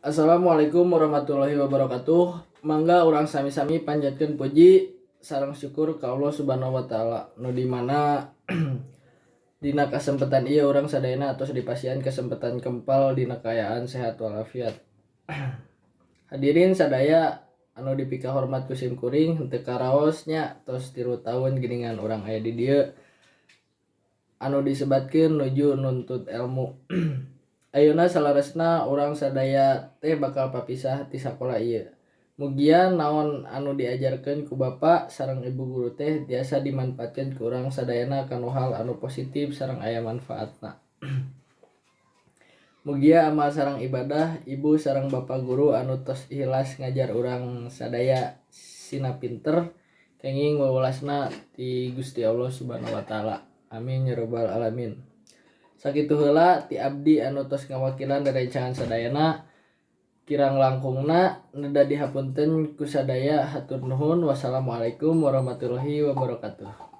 Assalamualaikum warahmatullahi wabarakatuh. Mangga urang sami-sami panjatkeun puji sareng syukur ka Allah Subhanahu wa taala nu di mana dina kasempatan ieu urang sadayana atos dipasieun kesempatan kempal dina kaayaan sehat walafiat. Hadirin sadaya anu dipika hormat ku simkuring henteu karaos nya tos 3 tahun geuningan urang aya di dieu anu disebatkeun nuju nuntut ilmu. Ayeuna salaresna urang sadaya teh bakal papisah ti sakola ieu. Mugian naon anu diajarkeun ku Bapa sareng Ibu guru teh tiasa dimanfaatkeun ku urang sadayana kanu hal anu positif sareng aya manfaatna. Mugia amal sareng ibadah ibu sareng bapa guru anu tos ikhlas ngajar urang sadaya sina pinter kenging wewelasna ti Gusti Allah Subhanahu wa taala. Amin ya rabbal alamin. Sakitu heula ti abdi anu tos ngawakilan rerencangan sadayana kirang langkungna neda dihapunten ku sadaya hatur nuhun. Wassalamualaikum warahmatullahi wabarakatuh.